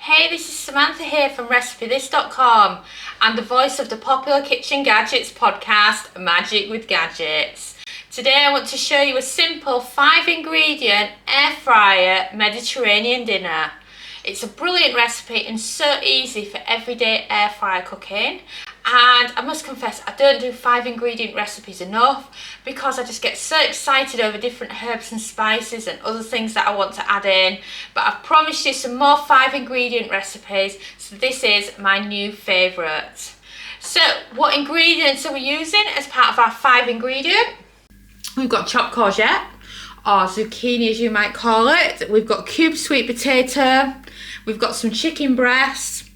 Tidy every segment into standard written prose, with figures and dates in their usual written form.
Hey, this is Samantha here from RecipeThis.com and the voice of the popular Kitchen Gadgets podcast, Magic with Gadgets. Today I want to show you a simple 5-ingredient air fryer Mediterranean dinner. It's a brilliant recipe and so easy for everyday air fryer cooking. And I must confess, I don't do 5-ingredient recipes enough because I just get so excited over different herbs and spices and other things that I want to add in. But I've promised you some more 5-ingredient recipes, so this is my new favourite. So what ingredients are we using as part of our 5-ingredient? We've got chopped courgette, or zucchini as you might call it. We've got cubed sweet potato. We've got some chicken breast.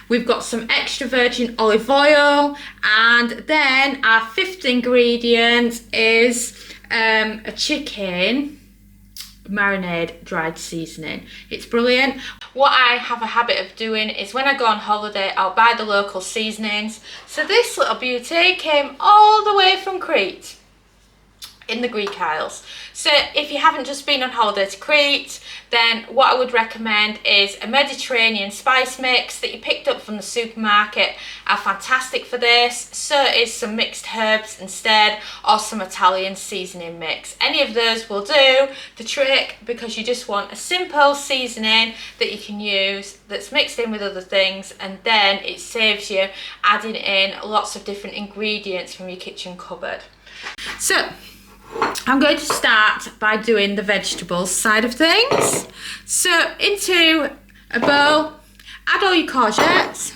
We've got some extra virgin olive oil, and then our 5th ingredient is a chicken marinade dried seasoning. It's brilliant. What I have a habit of doing is when I go on holiday, I'll buy the local seasonings. So this little beauty came all the way from Crete, in the Greek Isles. So if you haven't just been on holiday to Crete, then what I would recommend is a Mediterranean spice mix that you picked up from the supermarket. Are fantastic for this. So is some mixed herbs instead, or some Italian seasoning mix. Any of those will do the trick, because you just want a simple seasoning that you can use that's mixed in with other things, and then it saves you adding in lots of different ingredients from your kitchen cupboard. So I'm going to start by doing the vegetables side of things. So into a bowl, add all your courgettes,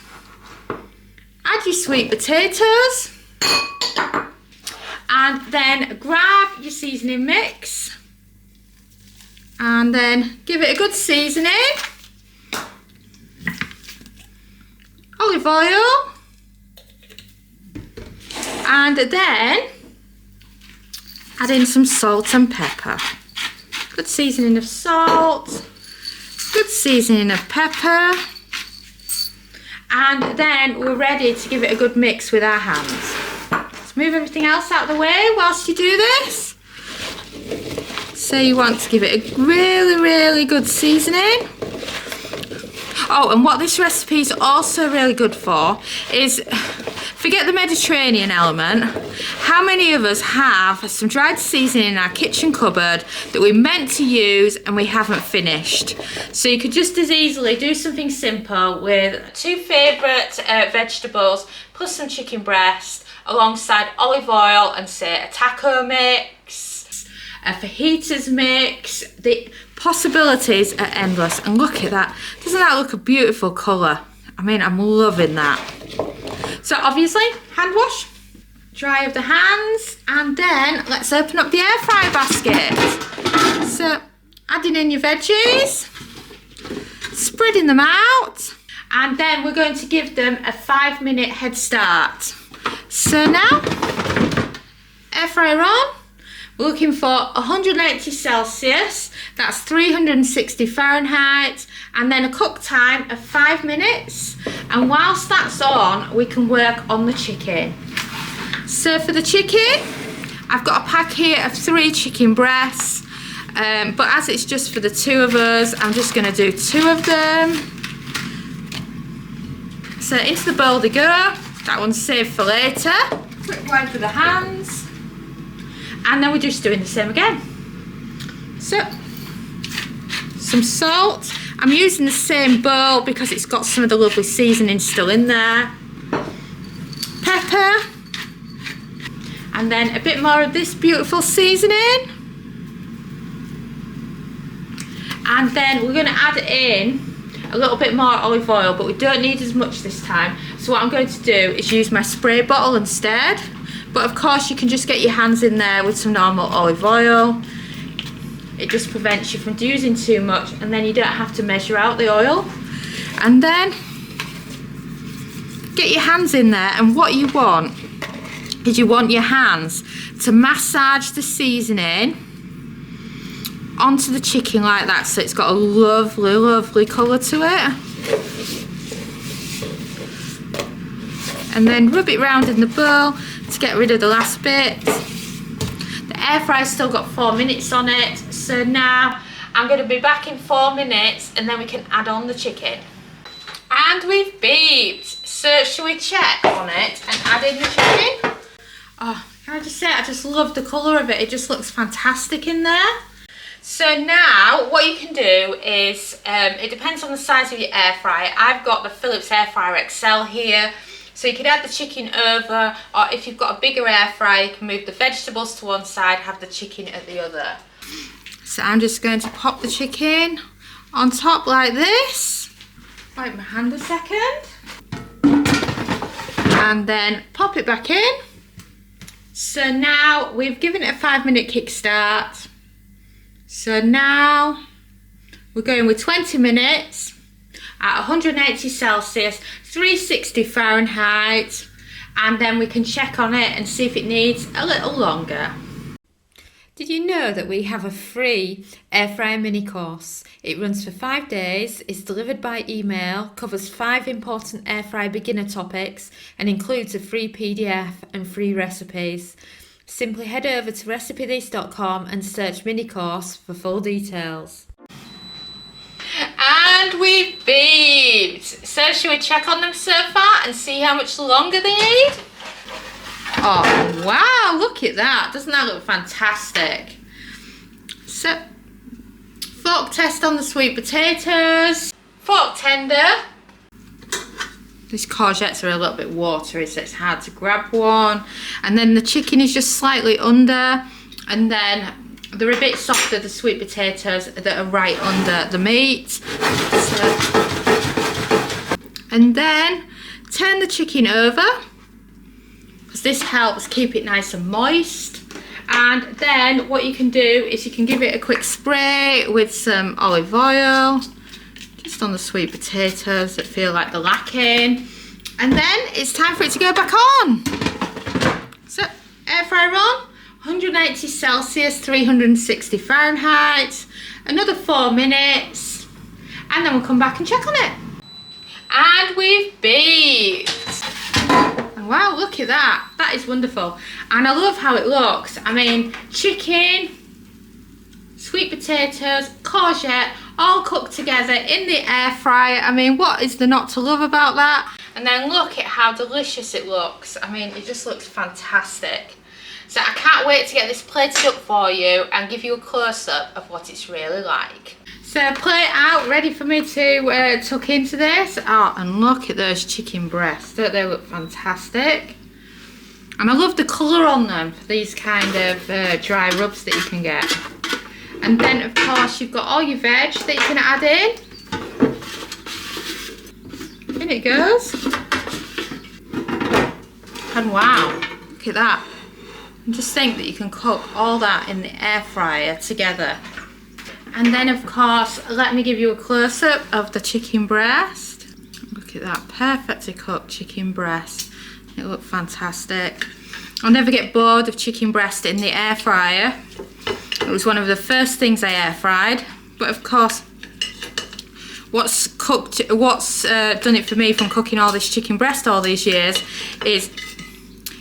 add your sweet potatoes, and then grab your seasoning mix and then give it a good seasoning. Olive oil, and then add in some salt and pepper. Good seasoning of salt, good seasoning of pepper, and then we're ready to give it a good mix with our hands. Let's move everything else out of the way whilst you do this. So you want to give it a really good seasoning. Oh, and what this recipe is also really good for is, forget the Mediterranean element, how many of us have some dried seasoning in our kitchen cupboard that we meant to use and we haven't finished? So you could just as easily do something simple with 2 favourite vegetables plus some chicken breast alongside olive oil and say a taco mix, a fajitas mix. The possibilities are endless, and look at that. Doesn't that look a beautiful colour? I mean, I'm loving that. So obviously, hand wash, dry of the hands, and then let's open up the air fryer basket. So adding in your veggies, spreading them out, and then we're going to give them a 5-minute head start. So now, air fryer on. We're looking for 180 Celsius, that's 360 Fahrenheit, and then a cook time of 5 minutes. And whilst that's on, we can work on the chicken. So for the chicken, I've got a pack here of 3 chicken breasts, but as it's just for the 2 of us, I'm just going to do 2 of them. So into the bowl they go. That one's saved for later. Quick wipe with the hands. And then we're just doing the same again. So, some salt. I'm using the same bowl because it's got some of the lovely seasoning still in there. Pepper. And then a bit more of this beautiful seasoning. And then we're going to add in a little bit more olive oil, but we don't need as much this time. So what I'm going to do is use my spray bottle instead. But of course you can just get your hands in there with some normal olive oil. It just prevents you from using too much, and then you don't have to measure out the oil. And then get your hands in there, and what you want is you want your hands to massage the seasoning onto the chicken like that, so it's got a lovely colour to it. And then rub it round in the bowl to get rid of the last bit. The air fryer's still got 4 minutes on it, so now I'm going to be back in 4 minutes and then we can add on the chicken. And we've beeped. So shall we check on it and add in the chicken? Oh, can I just say, I just love the colour of it. It just looks fantastic in there. So now what you can do is, it depends on the size of your air fryer. I've got the Philips Air Fryer XL here. So you could add the chicken over, or if you've got a bigger air fryer, you can move the vegetables to one side, have the chicken at the other. So I'm just going to pop the chicken on top like this. Wipe my hand a second. And then pop it back in. So now we've given it a 5-minute kickstart. So now we're going with 20 minutes at 180 Celsius, 360 Fahrenheit, and then we can check on it and see if it needs a little longer. Did you know that we have a free air fryer mini course? It runs for 5 days, is delivered by email, covers 5 important air fryer beginner topics, and includes a free PDF and free recipes. Simply head over to recipethis.com and search mini course for full details. And we've beeped. So shall we check on them so far and see how much longer they need? Oh wow, look at that. Doesn't that look fantastic? So, fork test on the sweet potatoes. Fork tender. These courgettes are a little bit watery, so it's hard to grab one. And then the chicken is just slightly under. And then they're a bit softer, the sweet potatoes that are right under the meat. So, and then turn the chicken over, because this helps keep it nice and moist. And then what you can do is you can give it a quick spray with some olive oil, just on the sweet potatoes that feel like they're lacking. And then it's time for it to go back on. So, air fryer on, 180 Celsius, 360 Fahrenheit, another 4 minutes, and then we'll come back and check on it. And we've beeped. And wow, look at that. That is wonderful. And I love how it looks. I mean, chicken, sweet potatoes, courgette, all cooked together in the air fryer. I mean, what is there not to love about that? And then look at how delicious it looks. I mean, it just looks fantastic. So I can't wait to get this plated up for you and give you a close-up of what it's really like. So plate out, ready for me to tuck into this. Oh, and look at those chicken breasts. Don't they look fantastic? And I love the colour on them for these kind of dry rubs that you can get. And then, of course, you've got all your veg that you can add in. In it goes. And wow, look at that. And just think that you can cook all that in the air fryer together. And then, of course, let me give you a close-up of the chicken breast. Look at that, perfectly cooked chicken breast. It looks fantastic. I'll never get bored of chicken breast in the air fryer. It was one of the first things I air fried. But of course, what's done it for me from cooking all this chicken breast all these years is,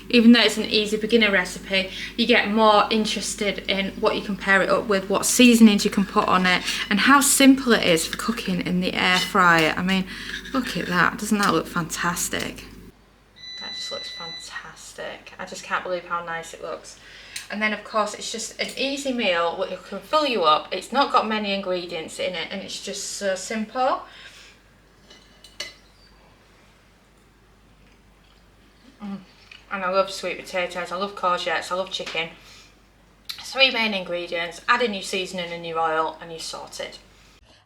even though it's an easy beginner recipe, you get more interested in what you can pair it up with, what seasonings you can put on it, and how simple it is for cooking in the air fryer. I mean, look at that. Doesn't that look fantastic? That just looks fantastic. I just can't believe how nice it looks. And then, of course, it's just an easy meal that can fill you up. It's not got many ingredients in it, and it's just so simple. And I love sweet potatoes, I love courgettes, I love chicken. 3 main ingredients, add in your seasoning and your oil, and you're sorted.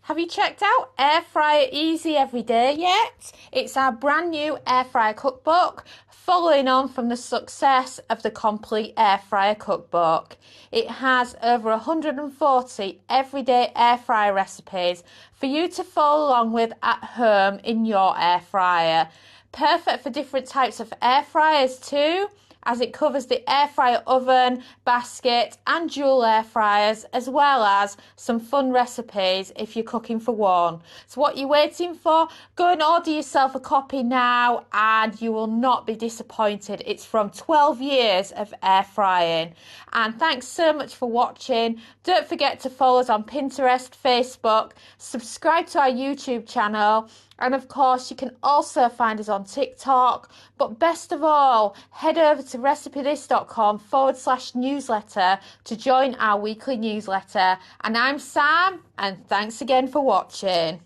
Have you checked out Air Fryer Easy Everyday yet? It's our brand new air fryer cookbook, following on from the success of the Complete Air Fryer Cookbook. It has over 140 everyday air fryer recipes for you to follow along with at home in your air fryer. Perfect for different types of air fryers too, as it covers the air fryer oven, basket and dual air fryers, as well as some fun recipes if you're cooking for one. So what you're waiting for? Go and order yourself a copy now and you will not be disappointed. It's from 12 years of air frying. And thanks so much for watching. Don't forget to follow us on Pinterest, Facebook, subscribe to our YouTube channel, and of course you can also find us on TikTok. But best of all, head over to recipethis.com/newsletter to join our weekly newsletter. And I'm Sam, and thanks again for watching.